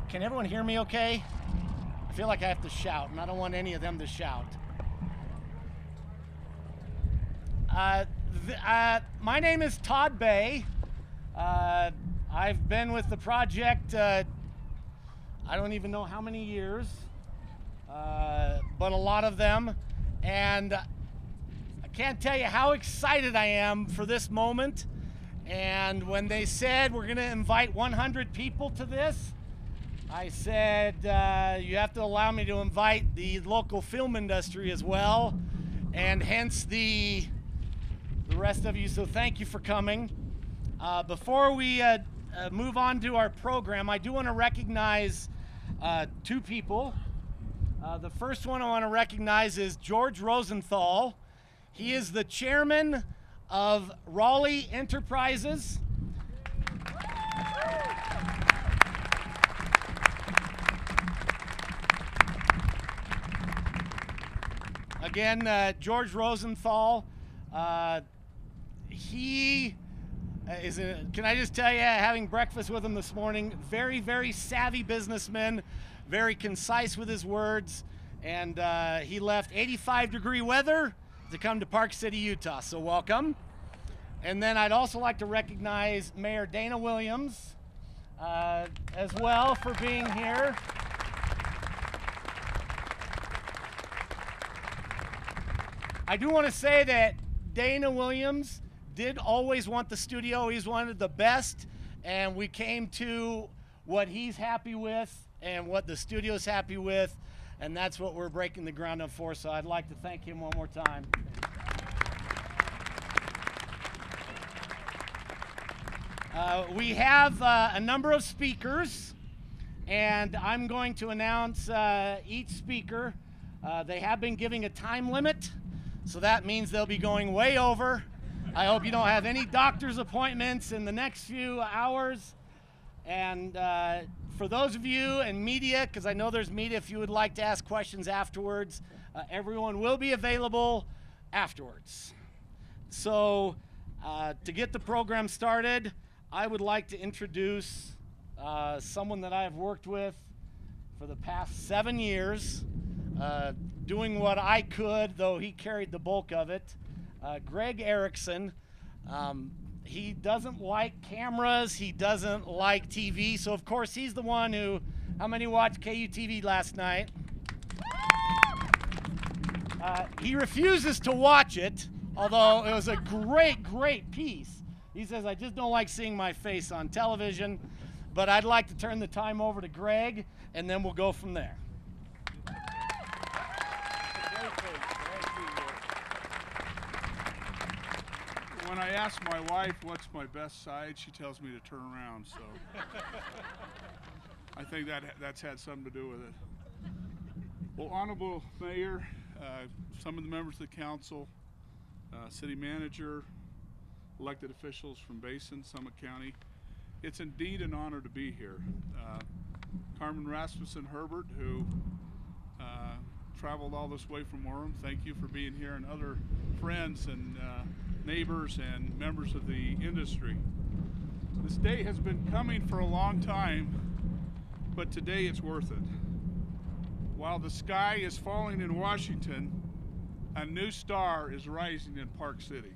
Can everyone hear me okay? I feel like I have to shout, and I don't want any of them to shout. My name is Todd Bay. I've been with the project, I don't even know how many years, but a lot of them. And I can't tell you how excited I am for this moment. And when they said we're going to invite 100 people to this, I said, you have to allow me to invite the local film industry as well, and hence the rest of you. So thank you for coming. Before we move on to our program, I do want to recognize two people. The first one I want to recognize is George Rosenthal. He is the chairman of Raleigh Enterprises. Again, George Rosenthal, he is can I just tell you, having breakfast with him this morning, very, very savvy businessman, very concise with his words, and he left 85-degree weather to come to Park City, Utah, so welcome. And then I'd also like to recognize Mayor Dana Williams as well for being here. I do want to say that Dana Williams did always want the studio. He's wanted the best, and we came to what he's happy with and what the studio's happy with, and that's what we're breaking the ground up for. So I'd like to thank him one more time. We have a number of speakers, and I'm going to announce each speaker. They have been giving a time limit, so that means they'll be going way over. I hope you don't have any doctor's appointments in the next few hours. And for those of you in media, because I know there's media, if you would like to ask questions afterwards, everyone will be available afterwards. So to get the program started, I would like to introduce someone that I have worked with for the past 7 years, doing what I could, though he carried the bulk of it. Greg Erickson. He doesn't like cameras, he doesn't like TV, so of course he's the one who, how many watched KUTV last night? He refuses to watch it, although it was a great, great piece. He says, I just don't like seeing my face on television, but I'd like to turn the time over to Greg, and then we'll go from there. When I ask my wife what's my best side, she tells me to turn around, so I think that's had something to do with it. Well, Honorable Mayor, some of the members of the council, city manager, elected officials from Basin, Summit County, it's indeed an honor to be here. Carmen Rasmussen Herbert, who traveled all this way from Orem, thank you for being here, and other friends and neighbors and members of the industry. This day has been coming for a long time, but today it's worth it. While the sky is falling in Washington, a new star is rising in Park City.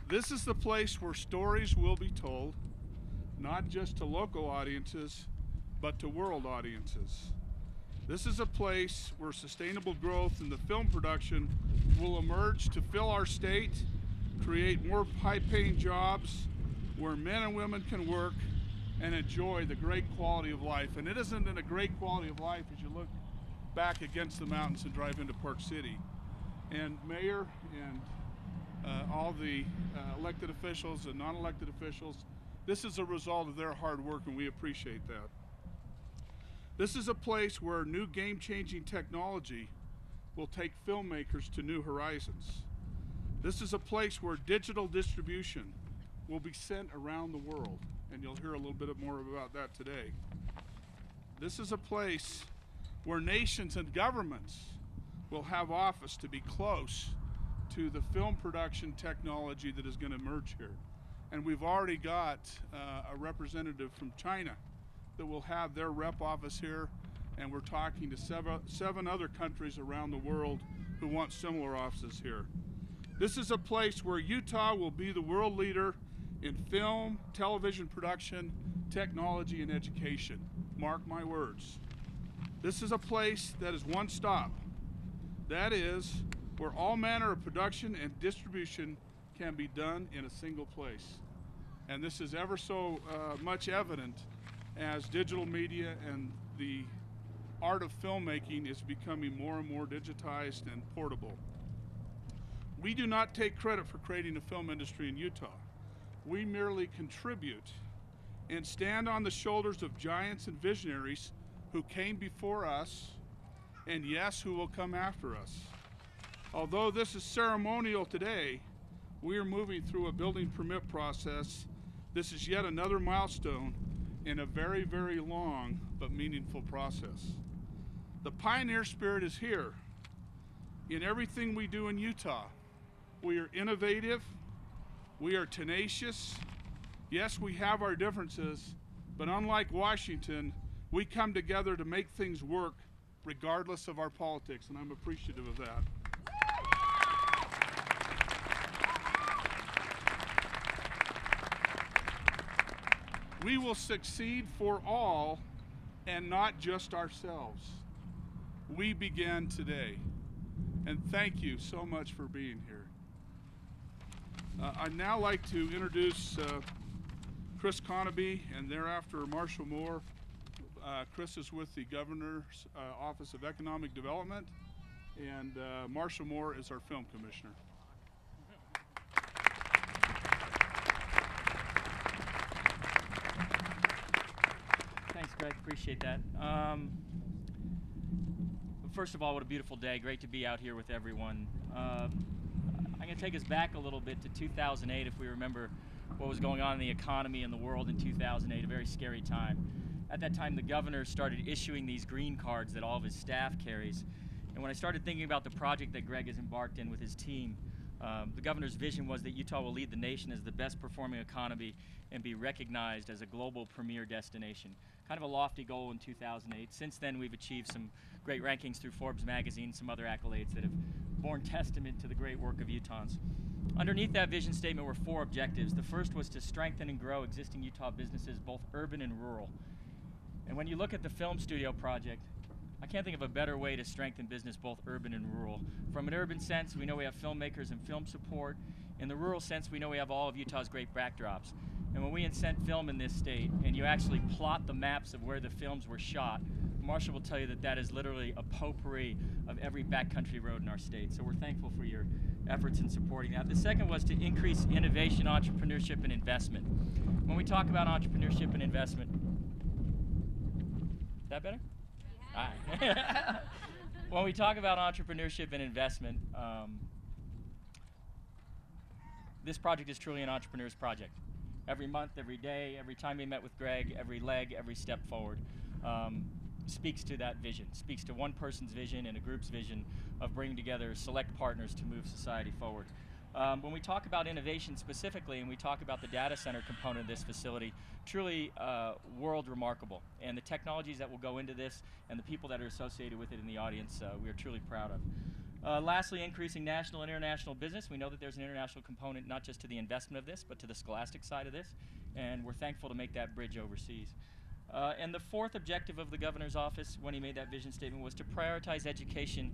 This is the place where stories will be told, not just to local audiences, but to world audiences. This is a place where sustainable growth in the film production will emerge to fill our state, create more high-paying jobs, where men and women can work and enjoy the great quality of life. And it isn't in a great quality of life as you look back against the mountains and drive into Park City. And Mayor and all the elected officials and non-elected officials, this is a result of their hard work, and we appreciate that. This is a place where new game-changing technology will take filmmakers to new horizons. This is a place where digital distribution will be sent around the world, and you'll hear a little bit more about that today. This is a place where nations and governments will have office to be close to the film production technology that is going to emerge here. And we've already got a representative from China that will have their rep office here, and we're talking to seven other countries around the world who want similar offices here. This is a place where Utah will be the world leader in film, television production, technology, and education. Mark my words. This is a place that is one stop. That is where all manner of production and distribution can be done in a single place. And this is ever so much evident as digital media and the art of filmmaking is becoming more and more digitized and portable. We do not take credit for creating a film industry in Utah. We merely contribute and stand on the shoulders of giants and visionaries who came before us, and yes, who will come after us. Although this is ceremonial today, we are moving through a building permit process. This is yet another milestone in a very, very long but meaningful process. The pioneer spirit is here in everything we do in Utah. We are innovative, we are tenacious. Yes, we have our differences, but unlike Washington, we come together to make things work regardless of our politics, and I'm appreciative of that. We will succeed for all and not just ourselves. We begin today. And thank you so much for being here. I'd now like to introduce Chris Conaby and thereafter Marshall Moore. Chris is with the Governor's Office of Economic Development, and Marshall Moore is our film commissioner. Thanks, Greg. Appreciate that. First of all, what a beautiful day. Great to be out here with everyone. I'm going to take us back a little bit to 2008, if we remember what was going on in the economy and the world in 2008, a very scary time. At that time, the governor started issuing these green cards that all of his staff carries. And when I started thinking about the project that Greg has embarked in with his team, the governor's vision was that Utah will lead the nation as the best performing economy and be recognized as a global premier destination. Kind of a lofty goal in 2008. Since then, we've achieved some great rankings through Forbes magazine, some other accolades that have borne testament to the great work of Utahns. Underneath that vision statement were 4 objectives. The first was to strengthen and grow existing Utah businesses, both urban and rural. And when you look at the film studio project, I can't think of a better way to strengthen business, both urban and rural. From an urban sense, we know we have filmmakers and film support. In the rural sense, we know we have all of Utah's great backdrops. And when we incent film in this state, and you actually plot the maps of where the films were shot, Marshall will tell you that that is literally a potpourri of every backcountry road in our state. So we're thankful for your efforts in supporting that. The second was to increase innovation, entrepreneurship, and investment. When we talk about entrepreneurship and investment, is that better? All right. When we talk about entrepreneurship and investment, this project is truly an entrepreneur's project. Every month, every day, every time we met with Greg, every leg, every step forward speaks to that vision, speaks to one person's vision and a group's vision of bringing together select partners to move society forward. When we talk about innovation specifically, and we talk about the data center component of this facility, truly world remarkable. And the technologies that will go into this and the people that are associated with it in the audience, we are truly proud of. Lastly, increasing national and international business. We know that there's an international component not just to the investment of this, but to the scholastic side of this, and we're thankful to make that bridge overseas. And the fourth objective of the governor's office when he made that vision statement was to prioritize education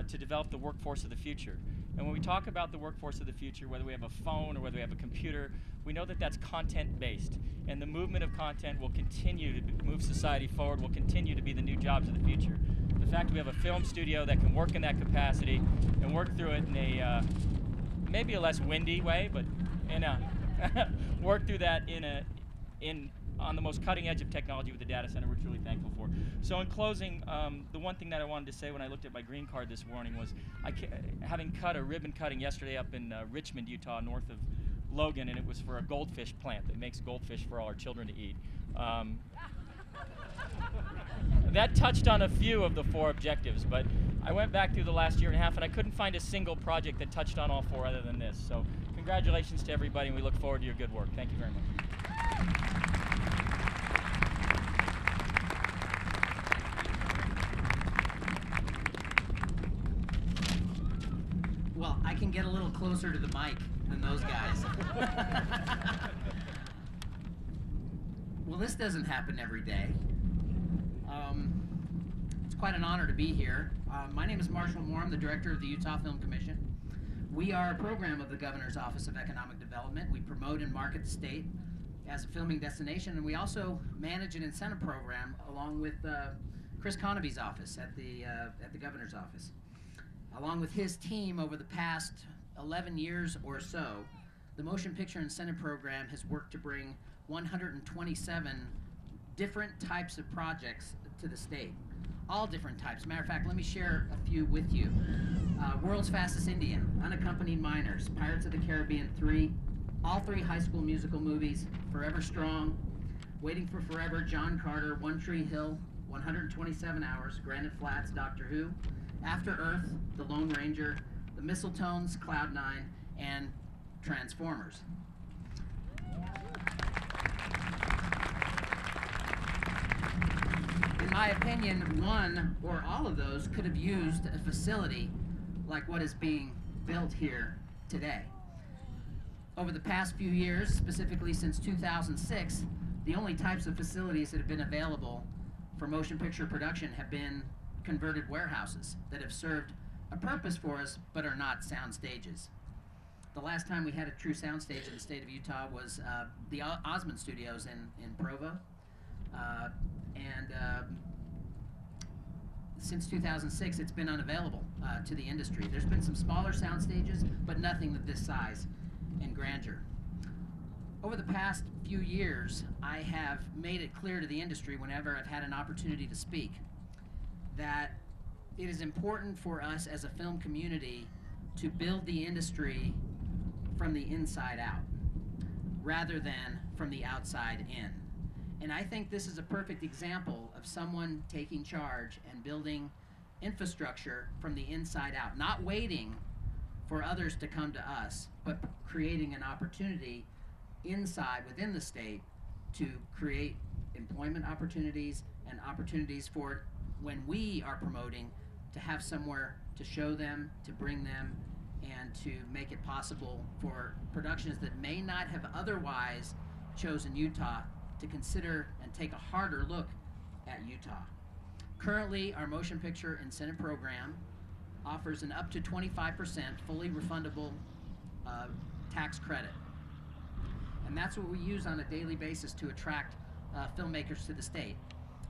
to develop the workforce of the future. And when we talk about the workforce of the future, whether we have a phone or whether we have a computer, we know that that's content-based. And the movement of content will continue to move society forward, will continue to be the new jobs of the future. The fact we have a film studio that can work in that capacity and work through it in a maybe a less windy way, but in a work through that on the most cutting edge of technology with the data center, we're truly thankful for. So in closing, the one thing that I wanted to say when I looked at my green card this morning was, having cut a ribbon cutting yesterday up in Richmond, Utah, north of Logan, and it was for a goldfish plant that makes goldfish for all our children to eat. That touched on a few of the 4 objectives, but I went back through the last year and a half, and I couldn't find a single project that touched on all four other than this. So congratulations to everybody, and we look forward to your good work. Thank you very much. Well, I can get a little closer to the mic than those guys. Well, this doesn't happen every day. It's quite an honor to be here. My name is Marshall Moore. I'm the director of the Utah Film Commission. We are a program of the Governor's Office of Economic Development. We promote and market the state as a filming destination, and we also manage an incentive program along with Chris Conaby's office at the Governor's Office. Along with his team over the past 11 years or so, the Motion Picture Incentive Program has worked to bring 127 different types of projects to the state. All different types. Matter of fact, let me share a few with you. World's Fastest Indian, Unaccompanied Minors, Pirates of the Caribbean 3, all 3 High School Musical movies, Forever Strong, Waiting for Forever, John Carter, One Tree Hill, 127 Hours, Granite Flats, Doctor Who, After Earth, The Lone Ranger, The Mistletones, Cloud 9, and Transformers. In my opinion, one or all of those could have used a facility like what is being built here today. Over the past few years, specifically since 2006, the only types of facilities that have been available for motion picture production have been converted warehouses that have served a purpose for us but are not sound stages. The last time we had a true sound stage in the state of Utah was the Osmond Studios in Provo. Since 2006, it's been unavailable to the industry. There's been some smaller sound stages, but nothing of this size and grandeur. Over the past few years, I have made it clear to the industry whenever I've had an opportunity to speak that it is important for us as a film community to build the industry from the inside out rather than from the outside in. And I think this is a perfect example of someone taking charge and building infrastructure from the inside out, not waiting for others to come to us, but creating an opportunity inside, within the state, to create employment opportunities and opportunities for when we are promoting to have somewhere to show them, to bring them, and to make it possible for productions that may not have otherwise chosen Utah to consider and take a harder look at Utah. Currently, our motion picture incentive program offers an up to 25% fully refundable tax credit. And that's what we use on a daily basis to attract filmmakers to the state.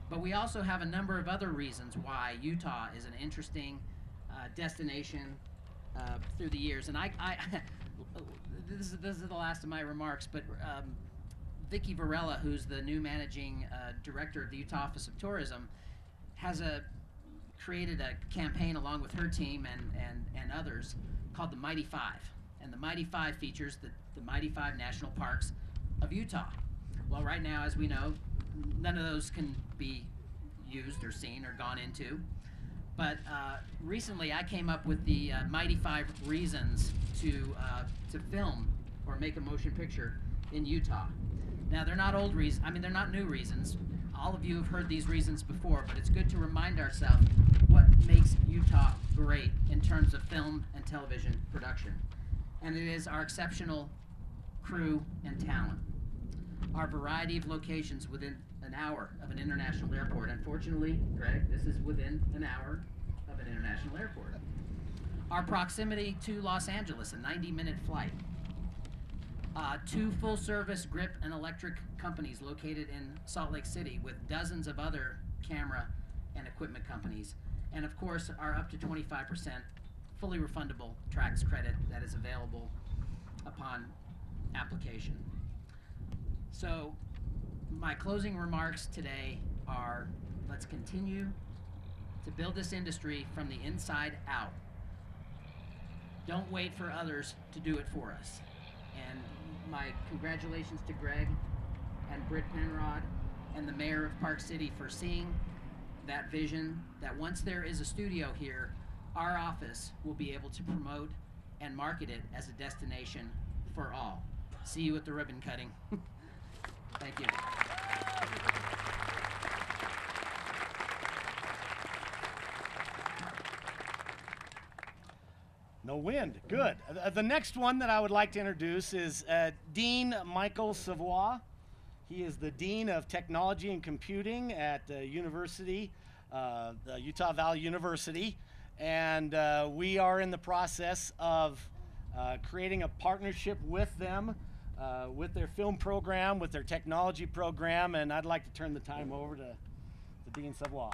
But we also have a number of other reasons why Utah is an interesting destination through the years. And this is the last of my remarks, but Vicki Varela, who's the new managing director of the Utah Office of Tourism, has created a campaign along with her team and others called the Mighty Five. And the Mighty Five features the Mighty Five National Parks of Utah. Well, right now, as we know, none of those can be used or seen or gone into. But recently I came up with the Mighty Five reasons to film or make a motion picture in Utah. Now, they're not old reasons, they're not new reasons. All of you have heard these reasons before, but it's good to remind ourselves what makes Utah great in terms of film and television production. And it is our exceptional crew and talent. Our variety of locations within an hour of an international airport. Unfortunately, Greg, this is within an hour of an international airport. Our proximity to Los Angeles, a 90-minute flight. 2 full-service grip and electric companies located in Salt Lake City with dozens of other camera and equipment companies. And of course, our up to 25% fully refundable tax credit that is available upon application. So my closing remarks today are, let's continue to build this industry from the inside out. Don't wait for others to do it for us. And my congratulations to Greg and Britt Penrod and the mayor of Park City for seeing that vision, that once there is a studio here, our office will be able to promote and market it as a destination for all. See you at the ribbon cutting. Thank you. No wind. Good. The next one that I would like to introduce is Dean Michael Savoie. He is the Dean of Technology and Computing at University, Utah Valley University. And we are in the process of creating a partnership with them, with their film program, with their technology program. And I'd like to turn the time over to Dean Savoie.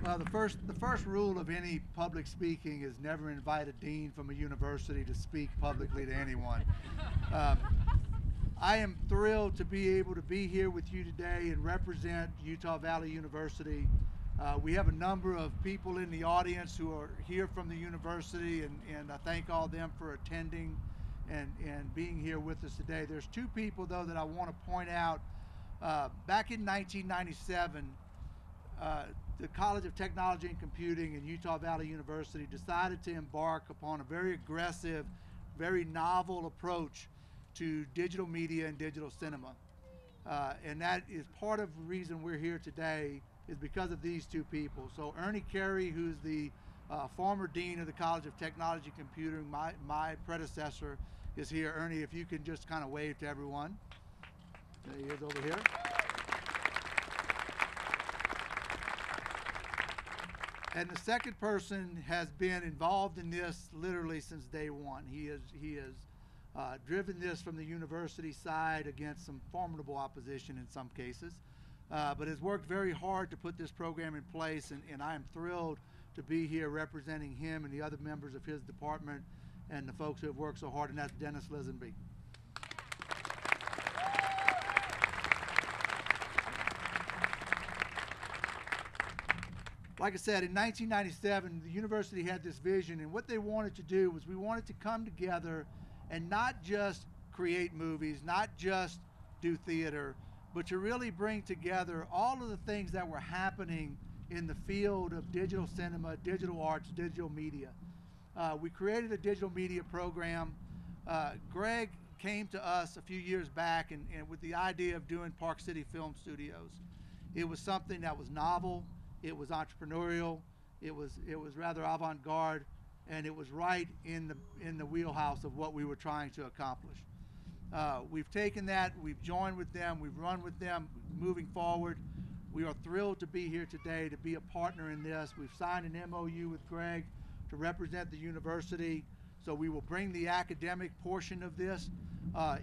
Well, the first rule of any public speaking is never invite a dean from a university to speak publicly to anyone. I am thrilled to be able to be here with you today and represent Utah Valley University. We have a number of people in the audience who are here from the university, and I thank all of them for attending and being here with us today. There's two people, though, that I want to point out. Back in 1997, the College of Technology and Computing and Utah Valley University decided to embark upon a very aggressive, very novel approach to digital media and digital cinema. And that is part of the reason we're here today, is because of these two people. So Ernie Carey, who's the former dean of the College of Technology and Computing, my predecessor, is here. Ernie, if you can just kind of wave to everyone. There he is over here. And the second person has been involved in this literally since day one. He has driven this from the university side against some formidable opposition in some cases, but has worked very hard to put this program in place, and I am thrilled to be here representing him and the other members of his department and the folks who have worked so hard, and that's Dennis Lisenby. Like I said, in 1997, the university had this vision, and what they wanted to do was we wanted to come together and not just create movies, not just do theater, but to really bring together all of the things that were happening in the field of digital cinema, digital arts, digital media. We created a digital media program. Greg came to us a few years back and with the idea of doing Park City Film Studios. It was something that was novel. It was entrepreneurial, it was rather avant-garde, and it was right in the wheelhouse of what we were trying to accomplish. We've taken that, we've joined with them, we've run with them moving forward. We are thrilled to be here today to be a partner in this. We've signed an MOU with Greg to represent the university, so we will bring the academic portion of this.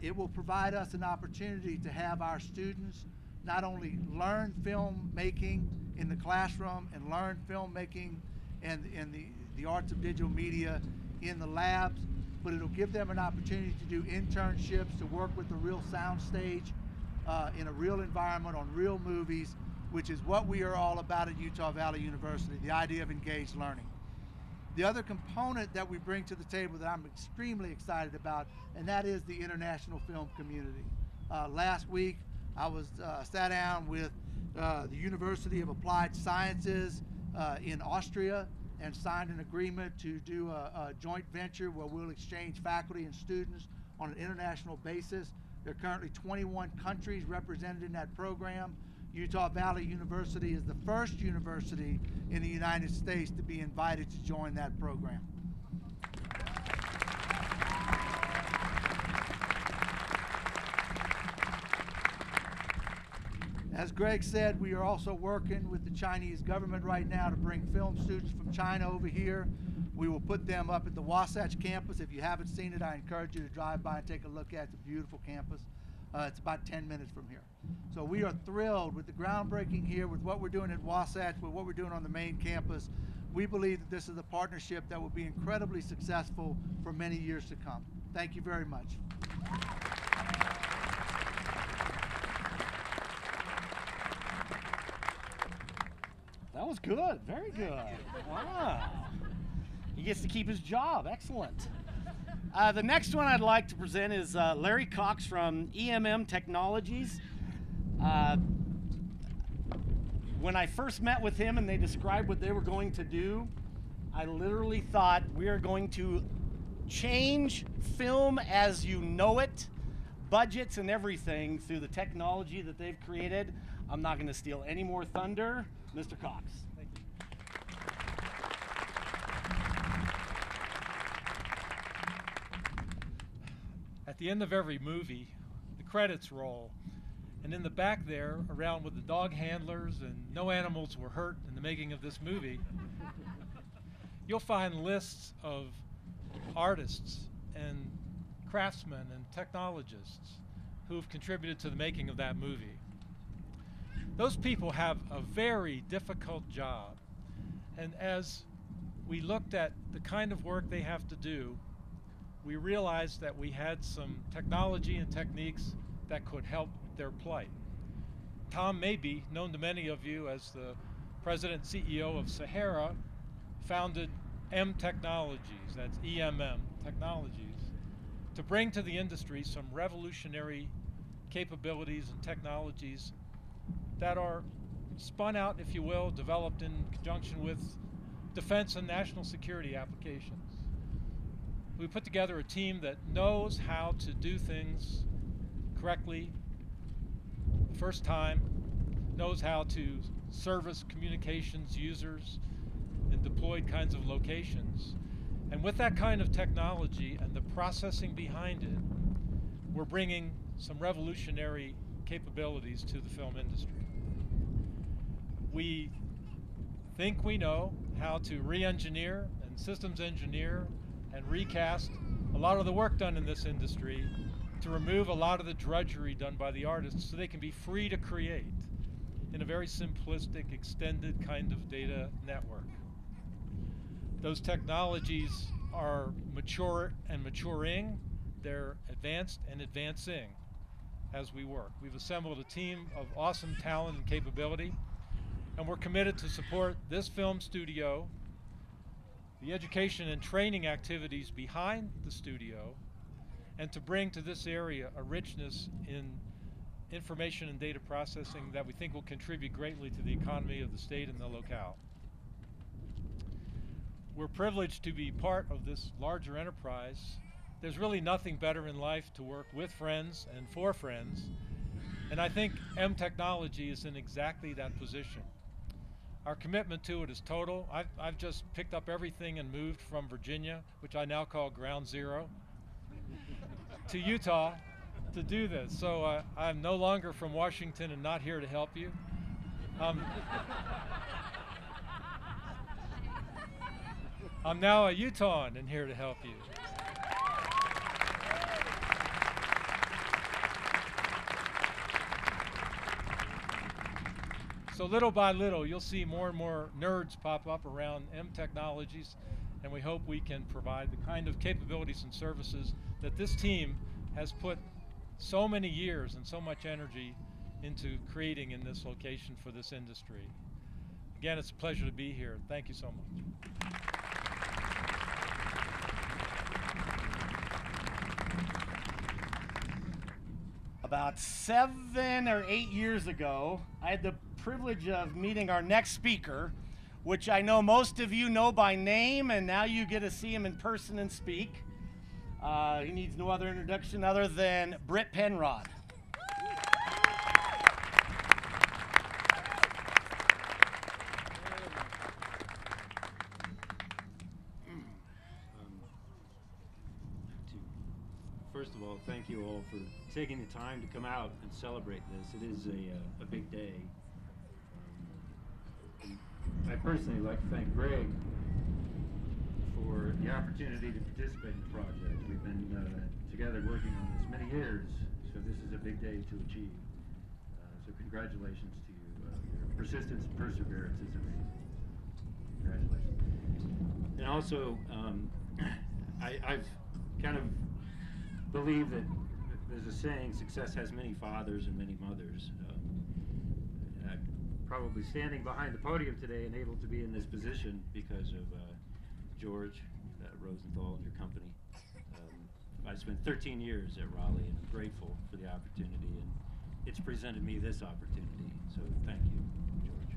It will provide us an opportunity to have our students not only learn filmmaking in the classroom and learn filmmaking and the arts of digital media in the labs, but it'll give them an opportunity to do internships, to work with the real sound stage in a real environment on real movies, which is what we are all about at Utah Valley University, the idea of engaged learning. The other component that we bring to the table that I'm extremely excited about, and that is the international film community. Last week, I was sat down with the University of Applied Sciences in Austria and signed an agreement to do a joint venture where we'll exchange faculty and students on an international basis. There are currently 21 countries represented in that program. Utah Valley University is the first university in the United States to be invited to join that program. As Greg said, we are also working with the Chinese government right now to bring film students from China over here. We will put them up at the Wasatch campus. If you haven't seen it, I encourage you to drive by and take a look at it. It's a beautiful campus. It's about 10 minutes from here. So we are thrilled with the groundbreaking here, with what we're doing at Wasatch, with what we're doing on the main campus. We believe that this is a partnership that will be incredibly successful for many years to come. Thank you very much. That was good, very good. Wow. He gets to keep his job, excellent. The next one I'd like to present is Larry Cox from EMM Technologies. when I first met with him and they described what they were going to do, I literally thought we are going to change film as you know it, budgets and everything through the technology that they've created. I'm not going to steal any more thunder. Mr. Cox. Thank you. At the end of every movie, the credits roll. And in the back there, around with the dog handlers and no animals were hurt in the making of this movie, you'll find lists of artists and craftsmen and technologists who've contributed to the making of that movie. Those people have a very difficult job. And as we looked at the kind of work they have to do, we realized that we had some technology and techniques that could help their plight. Tom Mabey, known to many of you as the president and CEO of Sahara, founded M Technologies, that's EMM Technologies, to bring to the industry some revolutionary capabilities and technologies that are spun out, if you will, developed in conjunction with defense and national security applications. We put together a team that knows how to do things correctly the first time, knows how to service communications users in deployed kinds of locations. And with that kind of technology and the processing behind it, we're bringing some revolutionary capabilities to the film industry. We think we know how to re-engineer and systems engineer and recast a lot of the work done in this industry to remove a lot of the drudgery done by the artists so they can be free to create in a very simplistic, extended kind of data network. Those technologies are mature and maturing. They're advanced and advancing as we work. We've assembled a team of awesome talent and capability, and we're committed to support this film studio, the education and training activities behind the studio, and to bring to this area a richness in information and data processing that we think will contribute greatly to the economy of the state and the locale. We're privileged to be part of this larger enterprise. There's really nothing better in life to work with friends and for friends, and I think M Technology is in exactly that position. Our commitment to it is total. I've just picked up everything and moved from Virginia, which I now call Ground Zero, to Utah to do this. So I'm no longer from Washington and not here to help you. I'm now a Utahn and here to help you. So little by little, you'll see more and more nerds pop up around M Technologies, and we hope we can provide the kind of capabilities and services that this team has put so many years and so much energy into creating in this location for this industry. Again, it's a pleasure to be here. Thank you so much. About 7 or 8 years ago, I had the privilege of meeting our next speaker, which I know most of you know by name, and now you get to see him in person and speak. He needs no other introduction other than Britt Penrod. First of all, thank you all for taking the time to come out and celebrate this. It is a big day. I personally like to thank Greg for the opportunity to participate in the project. We've been together working on this many years, so this is a big day to achieve. So congratulations to you. Your persistence and perseverance is amazing. Congratulations. And also, I've kind of believe that there's a saying, success has many fathers and many mothers. I'm probably standing behind the podium today and able to be in this position because of George Rosenthal and your company. I spent 13 years at Raleigh and I'm grateful for the opportunity, and it's presented me this opportunity, so thank you, George.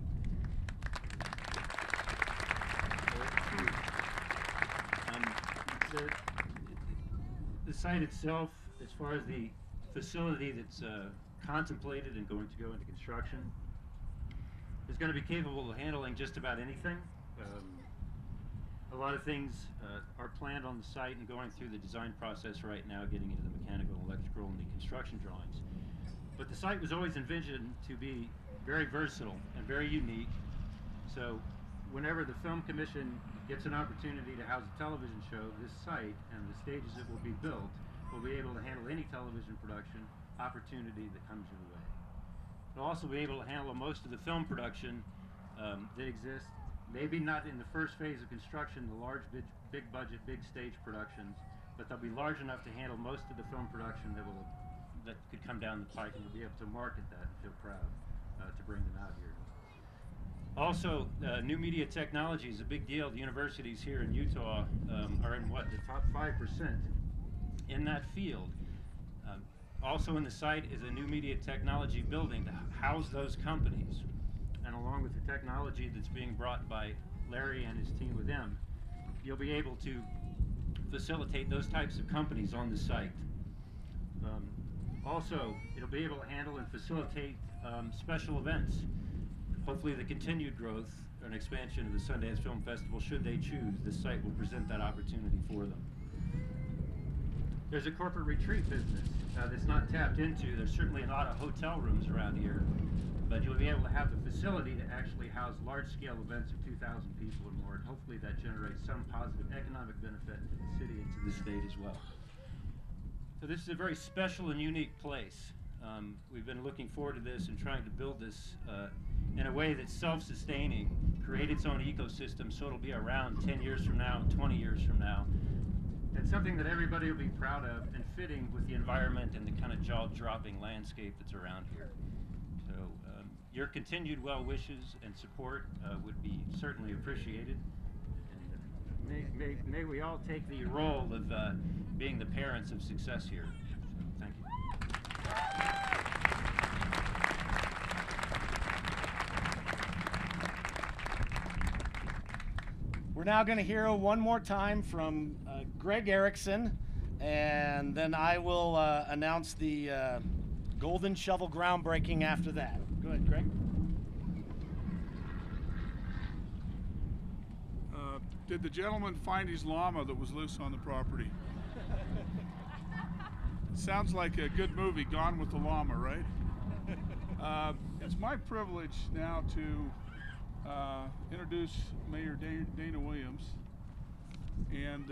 the site itself, as far as the facility that's contemplated and going to go into construction, is going to be capable of handling just about anything. A lot of things are planned on the site and going through the design process right now, getting into the mechanical, electrical, and the construction drawings. But the site was always envisioned to be very versatile and very unique. So whenever the Film Commission gets an opportunity to house a television show, this site and the stages that will be built will be able to handle any television production opportunity that comes your way. It'll also be able to handle most of the film production that exists, maybe not in the first phase of construction, the large, big budget, big stage productions, but they'll be large enough to handle most of the film production that could come down the pike, and we'll be able to market that and feel proud to bring them out here. Also, new media technology is a big deal. The universities here in Utah are in the top 5% in that field. Also in the site is a new media technology building to house those companies. And along with the technology that's being brought by Larry and his team with them, you'll be able to facilitate those types of companies on the site. Also, it'll be able to handle and facilitate special events. Hopefully the continued growth and expansion of the Sundance Film Festival, should they choose, this site will present that opportunity for them. There's a corporate retreat business that's not tapped into. There's certainly a lot of hotel rooms around here, but you'll be able to have the facility to actually house large-scale events of 2,000 people or more, and hopefully that generates some positive economic benefit to the city and to the state as well. So this is a very special and unique place. We've been looking forward to this and trying to build this in a way that's self-sustaining, create its own ecosystem so it'll be around 10 years from now, 20 years from now. And something that everybody will be proud of and fitting with the environment and the kind of jaw-dropping landscape that's around here. So your continued well wishes and support would be certainly appreciated. And may we all take the role of being the parents of success here. So, thank you. We're now going to hear one more time from Greg Erickson, and then I will announce the Golden Shovel groundbreaking after that. Go ahead, Greg. Did the gentleman find his llama that was loose on the property? Sounds like a good movie, Gone with the Llama, right? It's my privilege now to introduce Mayor Dana Williams, and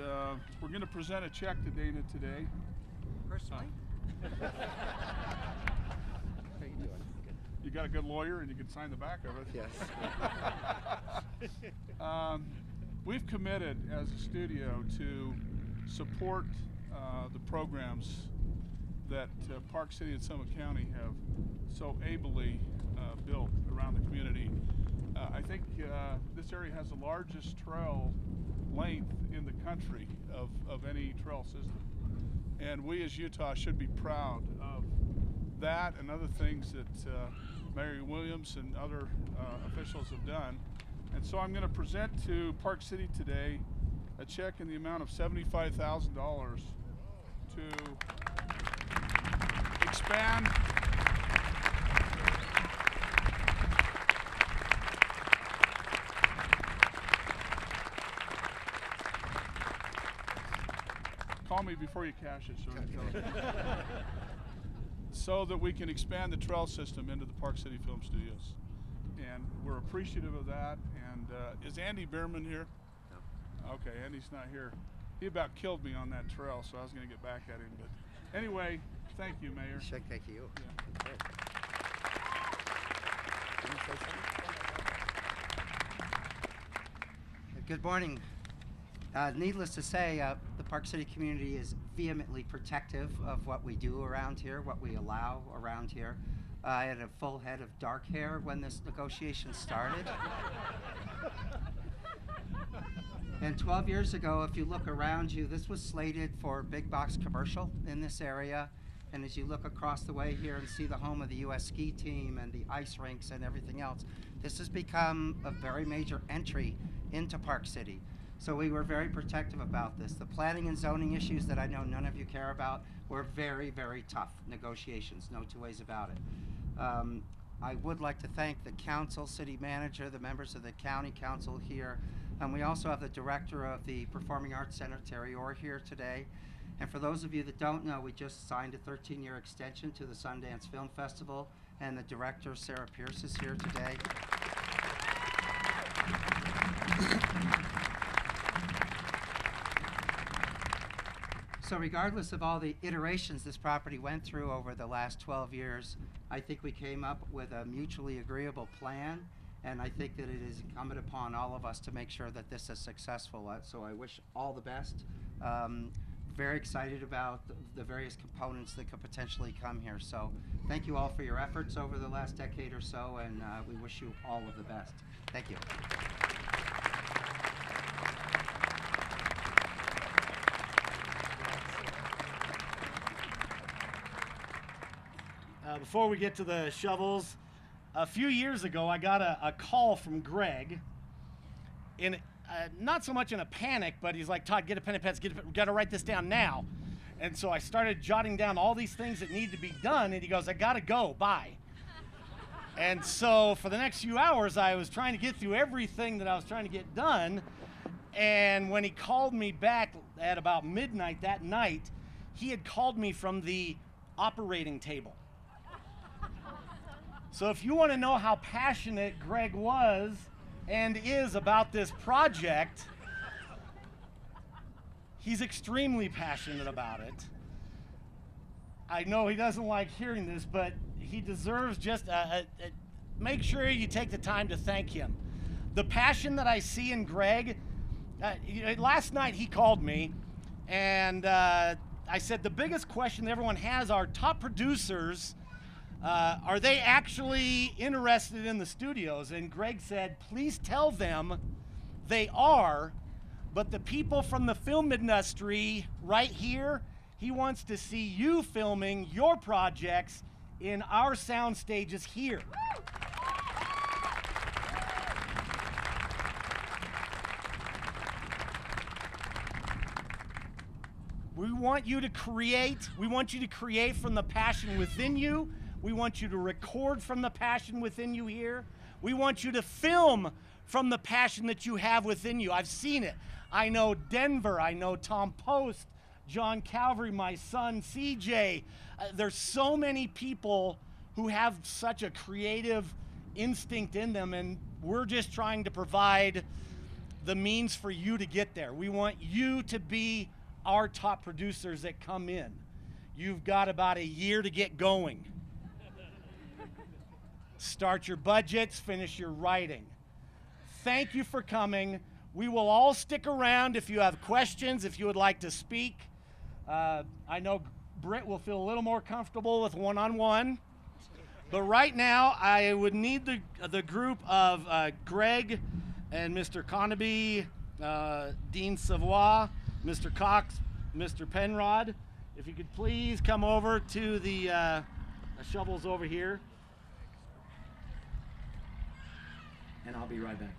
we're going to present a check to Dana today. Personally? How you doing? Good. You got a good lawyer, and you can sign the back of it. Yes. We've committed as a studio to support the programs that Park City and Summit County have so ably built around the community. I think this area has the largest trail length in the country of any trail system. And we as Utah should be proud of that and other things that Mayor Williams and other officials have done. And so I'm going to present to Park City today a check in the amount of $75,000 to expand call me before you cash it so that we can expand the trail system into the Park City Film Studios. And we're appreciative of that. And is Andy Bierman here? No. Okay, Andy's not here. He about killed me on that trail, so I was going to get back at him. But anyway, thank you, Mayor. Sure, thank you. Yeah. Good morning. Needless to say, the Park City community is vehemently protective of what we do around here, what we allow around here. I had a full head of dark hair when this negotiation started. And 12 years ago, if you look around you, this was slated for big box commercial in this area. And as you look across the way here and see the home of the U.S. ski team and the ice rinks and everything else, this has become a very major entry into Park City. So we were very protective about this. The planning and zoning issues that I know none of you care about were very, very tough negotiations, no two ways about it. I would like to thank the council, city manager, the members of the county council here, and we also have the director of the Performing Arts Center, Terry Orr, here today. And for those of you that don't know, we just signed a 13-year extension to the Sundance Film Festival, and the director, Sarah Pierce, is here today. So regardless of all the iterations this property went through over the last 12 years, I think we came up with a mutually agreeable plan, and I think that it is incumbent upon all of us to make sure that this is successful. So I wish all the best. Very excited about the various components that could potentially come here. So thank you all for your efforts over the last decade or so, and we wish you all of the best. Thank you. Before we get to the shovels, a few years ago I got a call from Greg, in not so much in a panic, but he's like, Todd, get a pen and pads, got to write this down now. And so I started jotting down all these things that need to be done, and he goes, I got to go, bye. And so for the next few hours I was trying to get through everything that I was trying to get done, and when he called me back at about midnight that night, he had called me from the operating table. So if you want to know how passionate Greg was and is about this project, he's extremely passionate about it. I know he doesn't like hearing this, but he deserves just make sure you take the time to thank him. The passion that I see in Greg, last night he called me, and I said the biggest question that everyone has are top producers, are they actually interested in the studios? And Greg said, please tell them they are, but the people from the film industry right here, he wants to see you filming your projects in our sound stages here. We want you to create. We want you to create from the passion within you. We want you to record from the passion within you here. We want you to film from the passion that you have within you. I've seen it. I know Denver. I know Tom Post, John Calvary, my son, CJ. There's so many people who have such a creative instinct in them, and we're just trying to provide the means for you to get there. We want you to be our top producers that come in. You've got about a year to get going. Start your budgets, finish your writing. Thank you for coming. We will all stick around if you have questions, if you would like to speak. I know Britt will feel a little more comfortable with one-on-one. But right now, I would need the group of Greg and Mr. Conaby, Dean Savoy, Mr. Cox, Mr. Penrod. If you could please come over to the shovels over here. And I'll be right back.